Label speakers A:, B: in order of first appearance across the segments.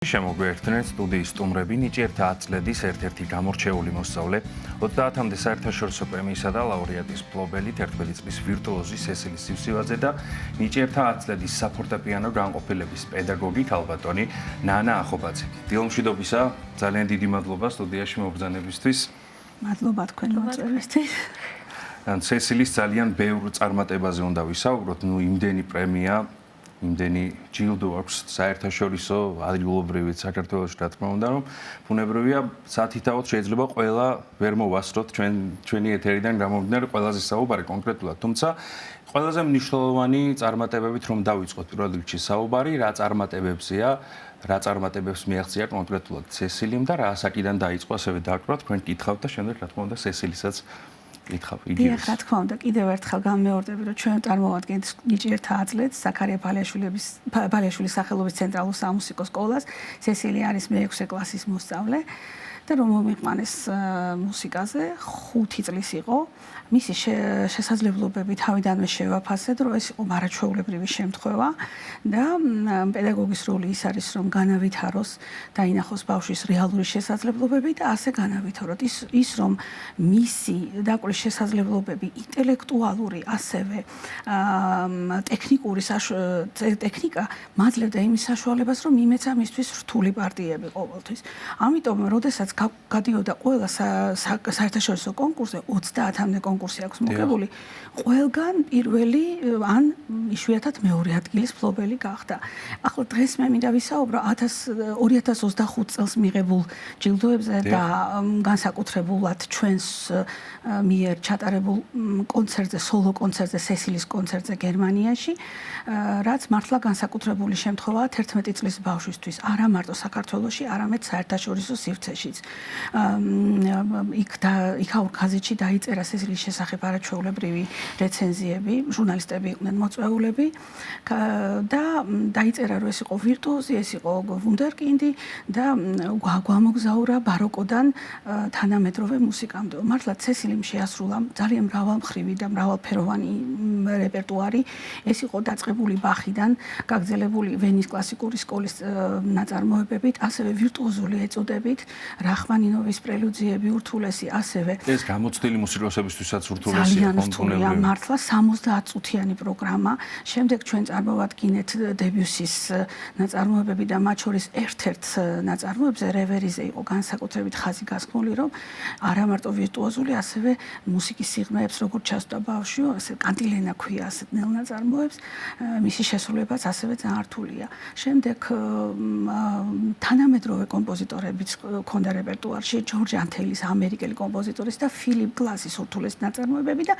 A: შემოგვიერთდნენ სტუდიის სტუმრები ნიჭიერთა აწლედის ერთ-ერთი გამორჩეული მოსწავლე 30-მდე საერთაშორისო პრემიისა და ლაურეატის მფლობელი 11 წლის ვირტუოზი სესილი სივსივაძე და ნიჭიერთა აწლედის საფორტეპიანო განყოფილების პედაგოგი ქალბატონი ნანა ახობაძე. დილომშვიდობისა, ძალიან დიდი მადლობა სტუდიაში მობრძანებისთვის.
B: მადლობა თქვენ მოწვევისთვის.
A: სესილის ძალიან ბევრ წარმატებაზე უნდა ვისაუბროთ, იმდენი პრემია იმდენი ჯილდო აქვს საერთაშორისო ადგილობრივი საქართველოში, რა თქმა უნდა, რომ ბუნებრივია სათითაოდ შეიძლება ყველა ვერ მოვასწროთ ჩვენი ეთერიდან გამომდინარე ყველაზე საუბარი კონკრეტულად, თუმცა ყველაზე მნიშვნელოვანი წარმატებებით რომ დავიწყოთ პირველ რიგში საუბარი, რა წარმატებებზეა, რა წარმატებებს მიაღწია კონკრეტულად სესილიმ და რა ასაკიდან დაიწყო, ასევე დაკვრათ, თქვენ გითხავთ და შემდეგ რა თქმა უნდა სესილისაც
B: დიახ, რა თქმა უნდა, კიდევ ერთხელ გამეორდები, რომ ჩვენ წარმოვადგენთ ნიჭიერთა აწლედს ზაქარია ბალიაშვილის სახელობის ცენტრალურ სამუსიკო სკოლას. სესილი არის მე-6 კლასის მოსწავლე და რომ მომიყვანეს მუსიკაზე 5 წლის იყო. მისი შესაძლებლობები თავიდანვე შევაფასეთ, რომ ეს იყო მარაჩვეულებრივი შემთხვევა და პედაგოგის როლი ის არის, რომ განავითაროს, დაინახოს ბავშვის რეალური შესაძლებლობები და ასე განავითაროთ. ის რომ მისი დაკვრის შესაძლებლობები ინტელექტუალური, ასევე ტექნიკური ტექნიკა მაძლევდა იმის საშუალებას, რომ იმეცა მისთვის რთული პარტიები ყოველთვის. ამიტომ, როდესაც გადიოდა ყველა საერთაშორისო კონკურსზე, 30-მდე კონკურსი აქვს მოგებული, ყველგან პირველი ან იშვიათად მეორე ადგილის მფლობელი გახდა. ახლა დღეს მე მინდა ვისაუბრო 2025 წელს მიღებულ ჯილდოებზე და განსაკუთრებულად ჩვენს მიერ ჩატარებულ კონცერტზე, სოლო კონცერტზე, სესილის კონცერტზე გერმანიაში, რაც მართლა განსაკუთრებული შემთხვევაა 11 წლის ბავშვისთვის, არა მარტო საქართველოში, არამედ საერთაშორისო სივრცეშიც. იქაურ გაზეთში დაიწერა სესილის შესახებ არაჩვეულებრივი რეცენზიები, ჟურნალისტები იყვნენ მოწვეულები და დაიწერა, რომ ეს იყო ვირტუოზი, ეს იყო ვუნდერკინდი და გვამოგზაურა ბაროკოდან თანამედროვე მუსიკამდე. მართლა სესილიმ შეასრულა ძალიან მრავალმხრივი და მრავალფეროვანი რეპერტუარი. ეს იყო დაწყებული ბახიდან, გაგრძელებული ვენის კლასიკური სკოლის ნაწარმოებებით, ასევე ვირტუოზული ეწოდებით, რახმანინოვის პრელუძიები ურთულესი, ასევე
A: ეს გამოცდილი მუსიკოსებისთვისაც ურთულესია.
B: ძალიან რთულია, მართლა 70 წუთიანი პროგრამა. შემდეგ ჩვენ წარმოვადგინეთ დებიუსის ნაწარმოებები და მათ შორის ერთ-ერთ ნაწარმოებზე რევერიზე იყო განსაკუთრებით ხაზი გასხმული, რომ არა მარტო ვირტუოზული, ასევე მუსიკის სიღრმეებს როგორც ჩასვდა ბავშვი, ასე კანტილენა ქვია ასეთ ნელ ნაწარმოებს, მისი შესრულებაც ასევე ძალიან რთულია. შემდეგ თანამედროვე კომპოზიტორებიც ჰქონდა რეპერტუარში, ჯორჯ ანთელის, ამერიკელი კომპოზიტორის და ფილიპ გლასის ურთულეს ნაწარმოებები და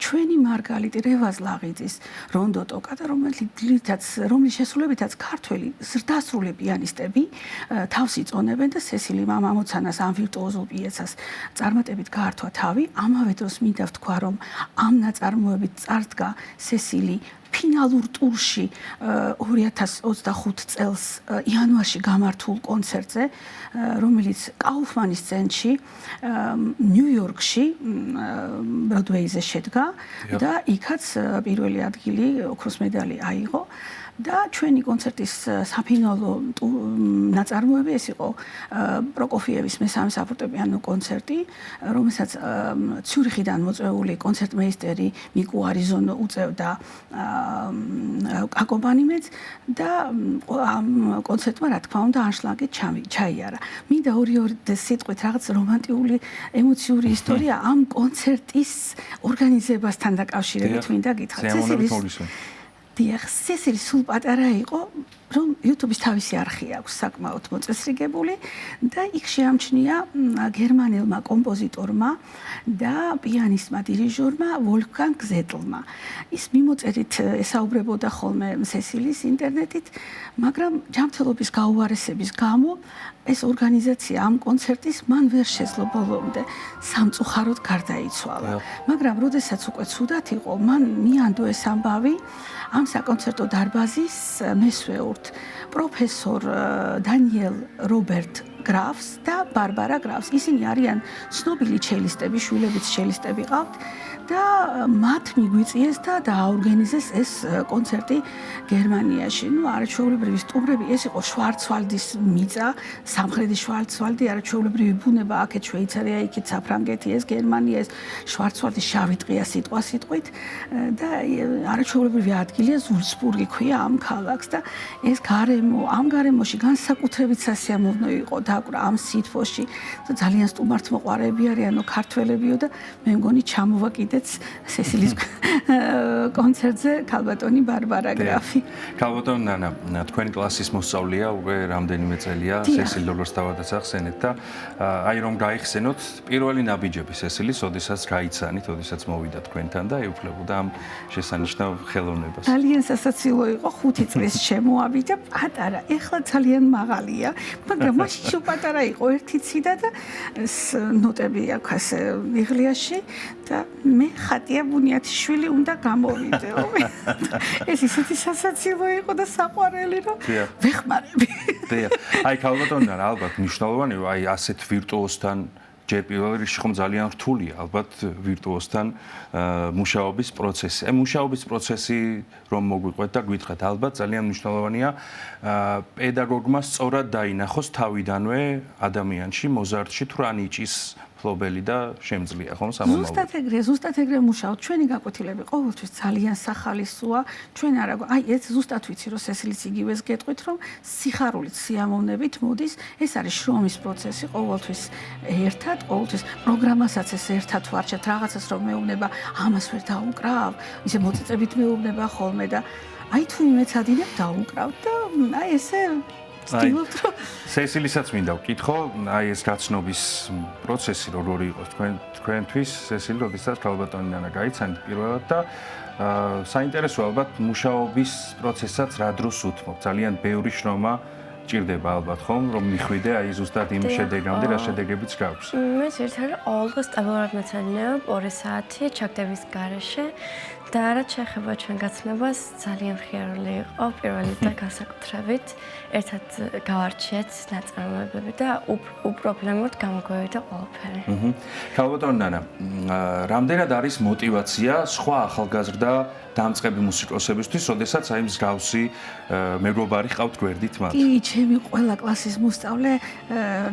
B: ჩვენი მარგალიტი რევაზ ლაღიძის რონდო ტოკატა, რომლის შესრულებითაც ქართველი ზრდასრული პიანისტები თავს იწონებენ და სესილი მამამოცანას ამ ვირტუოზულ პიესას წარმატებით გაართვა თავი. ამავე დროს მინდა ვთქვა, რომ ამ ნაწარმოებით წარდგა სესილი ფინალურ ტურში 2025 წელს იანვარში გამართულ კონცერტზე, რომელიც კაუფმანის ცენტრში ნიუ-იორკში ბროდვეიზე შედგა და იქაც პირველი ადგილი, ოქროს медаლი აიღო. და ჩვენი კონცერტის საფინალო ნაწარმოები ეს იყო პროკოფიევის მესამე საფორტეპიანო კონცერტი, რომელსაც ციურიხიდან მოწვეული კონცერტმეისტერი მიკუ არიზონო უწევდა აკომპანიმენტს და ამ კონცერტმა რა თქმა უნდა ანშლაგით ჩაიარა. მინდა ორი სიტყვით რაღაც რომანტიკული ემოციური ისტორია ამ კონცერტის ორგანიზებასთან დაკავშირებით მინდა გითხრათ. დიახ, სესილი სულ პატარა იყო, რომ YouTube-ის თავისი არხი აქვს საკმაოდ მოწესრიგებული და იქ შეამჩნია გერმანელმა კომპოზიტორმა და პიანისტმა დირიჟორმა ვოლფგანგ ზეტლმა. ის მიმოწერით ესაუბრებოდა ხოლმე სესილის ინტერნეტით, მაგრამ ჯანმრთელობის გაუარესების გამო ეს ორგანიზაცია ამ კონცერტის მან ვერ შეძლო ბოლომდე სამწუხაროდ გარდაიცვალა. მაგრამ როდესაც უკვე ცუდად იყო, მან მიანდო ეს ამბავი ამ საკონცერტო დარბაზის მესვეურთ პროფესორ დანიელ რობერტ გრაფს და ბარბარა გრაფს. ისინი არიან ცნობილი ჩელისტები, შვილებიც ჩელისტები ყავთ და მათ მიგვიწიეს და დააორგანიზეს ეს კონცერტი გერმანიაში. ნუ არაჩვეულებრივი სტუმრები, ეს იყო შვარცვალდის მიწა, სამხრეთი შვარცვალდი, არაჩვეულებრივი ბუნება, აქეთ შვეიცარია, იქით საფრანგეთი, ეს გერმანია, ეს შვარცვალდის შავი ტყია სიტყვით და არაჩვეულებრივი ადგილია, ზულცბურგი ქვია ამ ქალაქს და ეს ამ გარემოში განსაკუთრებით სასიამოვნო იყო დაკვრა ამ სითბოში და ძალიან სტუმართმოყვარეები არიანო ქართველებიო და მე მგონი ჩამოვა კიდეც სესილის კონცერტზე ქალბატონი ბარბარა გრაფი.
A: ქალბატონი ნანა, თქვენი კლასის მოსწავლეა უკვე რამდენიმე წელია, სესილ ლოლოს თავადაც ახსენეთ და აი რომ გაიხსენოთ პირველი ნაბიჯები სესილის, ოდესაც გაიცანით, ოდესაც მოვიდა თქვენთან და ეუფლებოდა ამ შესანიშნავ ხელოვნებას.
B: ძალიან სასაცილო იყო 5 წლის შემოავიდა პატარა, ეხლა ძალიან მაღალია, მაგრამ მაშინ შო პატარა იყო ერთი ციდა და ნოტები აქვს ასე მიღლიაში და მე ხატია ბუნიათიშვილი უნდა გამოვიდეო. ეს ისეთი სასაცილო იყო და საყვარელი რომ ვეხმარები.
A: აი ქალბატონი ალბათ მნიშვნელოვანი აი ასეთ ვირტუოზთან ჯერ პირველ რიგში ხომ ძალიან რთულია ალბათ ვირტუოზთან მუშაობის პროცესი. აი მუშაობის პროცესი რომ მოგვიყვეთ და გვითხრათ ალბათ ძალიან მნიშვნელოვანია პედაგოგმა სწორად დაინახოს თავიდანვე ადამიანში, მოზარდში თუ რა ნიჭის ფლობელი და შემძლია ხომ სამომავლოდ.
B: ზუსტად ეგრე მუშაობ. ჩვენი გაკვეთილები ყოველთვის ძალიან სახალისოა. ჩვენ არა აი ეს ზუსტად ვიცი რომ სესილიც იგივეს გეტყვით რომ სიხარულით, სიამოვნებით მოდის. ეს არის შრომის პროცესი ყოველთვის ერთად, ყოველთვის პროგრამასაც ეს ერთად ვარჩევთ, რაღაცას რომ მეუბნება, ამას ვერ დაუკრავ, ისე მოწიწებით მეუბნება ხოლმე და აი თუ იმეცადინებ დაუკრავ და აი ესე
A: სესილისაც მინდა ვკითხო, აი ეს გაცნობის პროცესი როგორი იყო თქვენთვის, სესილი, როდესაც ქალბატონი ნანა გაიცანით პირველად და საინტერესო ალბათ მუშაობის პროცესსაც რა დროს უთმობ. ძალიან ბევრი შრომა ჭირდება ალბათ ხომ, რომ მიხვიდე აი ზუსტად იმ შედეგამდე, რა შედეგებიც გაქვს.
C: მე ერთად ყოველდღე სტაბილურად მეცადინეობ 2 საათი ჩაგდების გარეშე და რაც შეეხება ჩვენ გაცნობას ძალიან მხიარული იყო პირველი და განსაკუთრებით ერთად გავარჩიეთ ნაწარმოებები და უპრობლემოდ გამოგვივიდა ყველაფერი.
A: ქალბატონი ნანა, რამდენად არის мотиваცია სხვა ახალგაზრდა დამწყები მუსიკოსებისთვის, როდესაც აი მსგავსი მეგობარი ყავთ გვერდით მათ?
B: კი, ჩემი ყველა კლასის მოსწავლე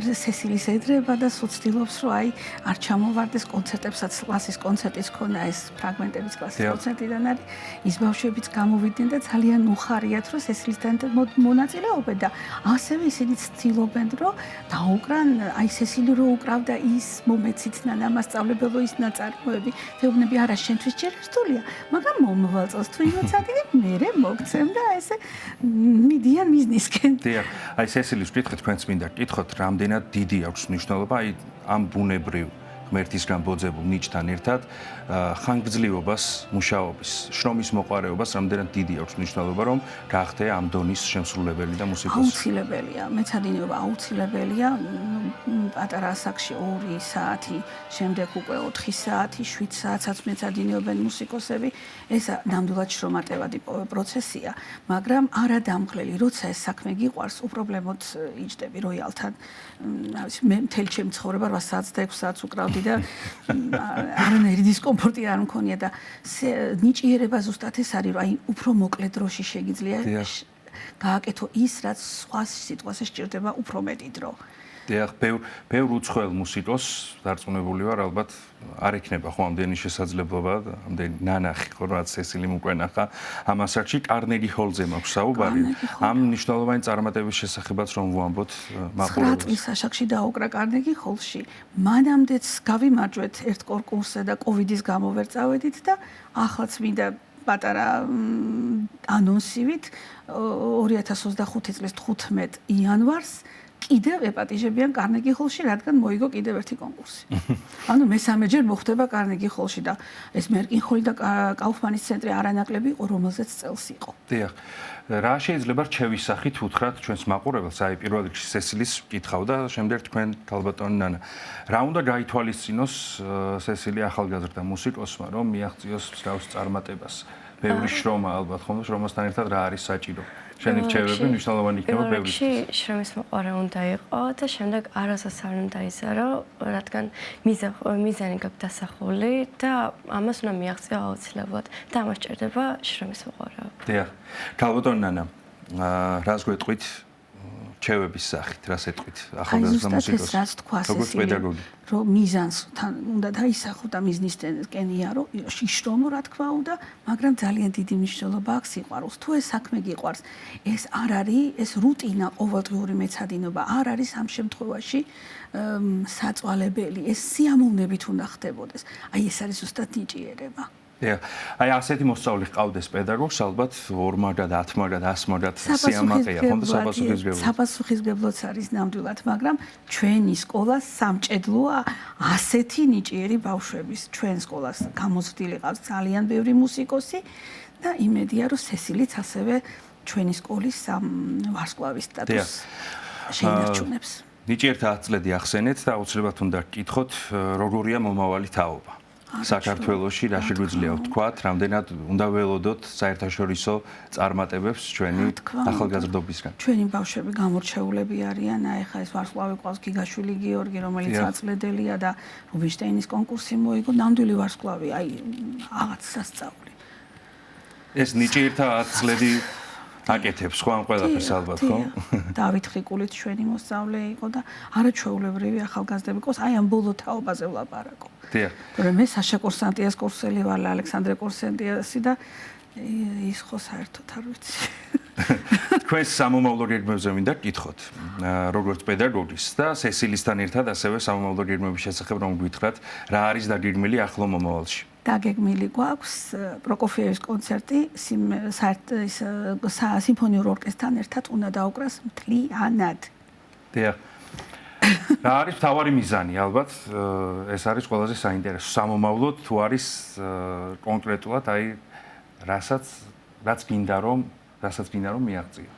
B: სესილის ედრება და სოცდილობს, რომ აი არ ჩამოვარდეს კონცერტებსაც, კლასის კონცერტის ქონა ეს ფრაგმენტების კლასის კონცერტიდან არის, ის ბავშვებიც გამოვიდნენ და ძალიან უხარიათ, რომ სესილისთან მონაწილეობენ და ასევე ისინი ცდილობენ, რომ დაუკრან, აი სესილი რო უკრავდა ის მომეცით ნანა მასწავლებელო ის ნაწარმოები, თეუბნები არა შენთვის ჯერ რთულია, მაგრამ მომავალ წელს თუ იმეცადინებ, მერე მოგცემ და ესე მიდიან მიზნისკენ.
A: დიახ, აი სესილის ვკითხეთ, თქვენც მინდა გკითხოთ, რამდენად დიდი აქვს მნიშვნელობა აი ამ ბუნებრივ ღმერთისგან ბოძებულ ნიჭთან ერთად ხანგრძლივობას, მუშაობის, შრომის მოყვარეობას, რამდენად დიდი აქვს მნიშვნელობა, რომ გახდე ამ დონის შემსრულებელი და მუსიკოსი.
B: აუცილებელია, მეცადინეობა აუცილებელია. პატარა ასაკში 2 საათი, შემდეგ უკვე 4 საათი, 7 საათსაც მეცადინეობენ მუსიკოსები. ეს ნამდვილად შრომატევადი პროცესია, მაგრამ არა დამღლელი, როცა ეს საქმე გიყვარს, უპრობლემოდ იჯდები როიალთან. მე მთელი ჩემი ცხოვრება 8 საათს და 6 საათს უკრავდი და არანაირი დისკომფორტი არ მქონია და ნიჭიერება ზუსტად ეს არის, რომ აი უფრო მოკლე დროში შეგიძლია გააკეთო ის, რაც სხვა სიტყვაზე სჭირდება უფრო მეტი დრო.
A: დიახ, ბევრ უცხოელ მუსიკოსს დარწმუნებული ვარ, ალბათ არ ექნება ხო ამდენი შესაძლებლობა, ამდენი ნანახი ხო რაც სესილიმ უკვე ნახა ამ ასაკში კარნეგი ჰოლზე მაქვს საუბარი. ამ მნიშვნელოვანი წარმატების შესახებაც რომ ვამბოთ მაყურებელს.
B: 9 წლის ასაკში დაუკრა კარნეგი ჰოლში. მანამდეც გავიმარჯვეთ ერთ კონკურსზე და კოვიდის გამო ვერ წავედით და ახლაც მინდა პატარა ანონსივით 2025 წლის 15 იანვარს კიდევ ეპატიჟებიან კარნეგი ჰოლში, რადგან მოიგო კიდევ ერთი კონკურსი. ანუ მესამეჯერ მოხდება კარნეგი ჰოლში და ეს მერკინ ჰოლი და კაუფმანის ცენტრი არანაკლები იყო, რომელზეც წელს იყო.
A: დიახ. რა შეიძლება რჩევისახით უთხრათ ჩვენს მაყურებელს, აი პირველ რიგში სესილის ვკითხავ და შემდეგ თქვენ ქალბატონი ნანა. რა უნდა გაითვალისწინოს სესილი ახალგაზრდა მუსიკოსმა, რომ მიაღწიოს მსგავს წარმატებას? ბევრი შრომა ალბათ ხომ შრომასთან ერთად რა არის საჭირო შენი რჩევები მნიშვნელოვანი იქნება ბევრისთვის
C: შრომის მოყარე უნდა იყო და შემდეგ არასასწავლო უნდა იზარო რადგან მიზანი გაქვს დასახული და ამას უნდა მიაღწიო აუცილებლად და ამას ჭირდება შრომის მოყარეობა.
A: დიახ. ქალბატონი ნანა, რას გვეტყვით რჩევების სახით, რას ეტყვით ახალგაზრდა მუსიკოსს?
B: რაც თქვა
A: როგორც პედაგოგი.
B: რომ მიზანს უნდა დაისახო და მიზნისკენია რომ იშრომო რა თქმა უნდა, მაგრამ ძალიან დიდი მნიშვნელობა აქვს სიყვარულს. თუ ეს საქმე გიყვარს, ეს არ არის, ეს რუტინა ყოველდღიური მეცადინობა არ არის ამ შემთხვევაში საწვალებელი, ეს სიამოვნებით უნდა ხდებოდეს. აი ეს არის ზუსტად ნიჭიერება.
A: აი ასეთი მოსწავლე ჰყავდეს პედაგოგს, ალბათ 2-მაგად, 10-მაგად, 100-მაგად სიამაყეა, ხომ და საპასუხისმგებლო.
B: საპასუხისმგებლოც არის ნამდვილად, მაგრამ ჩვენი სკოლა სამჭედლოა ასეთი ნიჭიერი ბავშვების. ჩვენ სკოლას გამოცდილი ყავს ძალიან ბევრი მუსიკოსი და იმედია, რომ სესილიც ასევე ჩვენი სკოლის ვარსკვლავის სტატუსს შეინარჩუნებს.
A: ნიჭიერთა 10 წლები ახსენეთ და აუცილებლად უნდა გკითხოთ, როგორია მომავალი თაობა. საქართველოში რა შეგვიძლია ვთქვათ, რამდენად უნდა ველოდოთ საერთაშორისო წარმატებებს ჩვენი ახალგაზრდობისგან.
B: ჩვენი ბავშვები გამორჩეულები არიან, აი ხა ეს ვარსკვლავი ყავს გიგაშვილი გიორგი, რომელიც აწლედელია და რუბინშტეინის კონკურსი მოიგო, ნამდვილი ვარსკვლავი, აი რაღაც სასწაული.
A: ეს ნიჭიერთა 10 წლები აკეთებს ხო ამ ყველაფერს ალბათ ხო?
B: დავით ხიკულით ჩვენი მოსწავლე იყო და არაჩვეულებრივი ახალგაზრდები ყავს, აი ამ ბოლო თაობაზე ვლაპარაკობ.
A: დიახ.
B: რომ მე საშა კურსანტიას კურსელი ვარ, ალექსანდრე კურსანტიასი და ის ხო საერთოდ არ ვიცი.
A: თქვენს სამომავლო გეგმებზე მინდა გკითხოთ, როგორც პედაგოგის და სესილისთან ერთად ასევე სამომავლო გეგმების შესახებ რომ გითხრათ, რა არის დაგეგმილი ახლო მომავალში?
B: დაგეგმილი გვაქვს პროკოფიევის კონცერტი სიმფონიურ ორკესტრთან ერთად უნდა დაუკრას მთლიანად.
A: დიახ. რა არის მთავარი მიზანი? ალბათ ეს არის ყველაზე საინტერესო. სამომავლოდ თუ არის კონკრეტულად აი რასაც გინდა რომ მიაღწიო.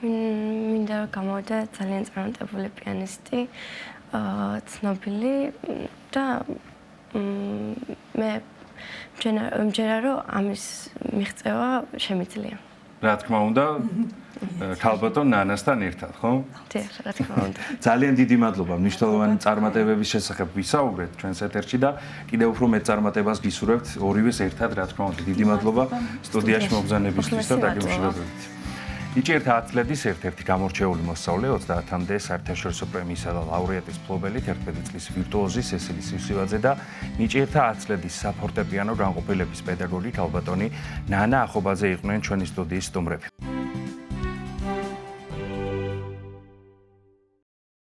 C: მინდა რომ გამოვიდა ძალიან წარმატებული პიანისტი, ცნობილი და მე მჯერა რომ ამის მიღწევა შემიძლია.
A: რა თქმა უნდა, ქალბატონ ნანასთან ერთად, ხო?
C: დიახ, რა თქმა უნდა.
A: ძალიან დიდი მადლობა მნიშვნელოვანი წარმატებების შესახებ ვისაუბრეთ ჩვენს ეთერში და კიდევ უფრო მეტ წარმატებას გისურვებთ ორივეს ერთად, რა თქმა უნდა. დიდი მადლობა სტუდიაში მოგზაურობისთვის და დაგემშვიდობებით. ნიჭიერთა 10 წლების ერთ-ერთი გამორჩეული მოსწავლე 30-მდე საერთაშორისო პრემიისა და ლაურეატის მფლობელი 11 წლის ვირტუოზი სესილი სივსივაძე და ნიჭიერთა 10 წლების საფორტეპიანო განყოფილების პედაგოგი ქალბატონი ნანა ახობაძე იყვნენ ჩვენი სტუდიის სტუმრები.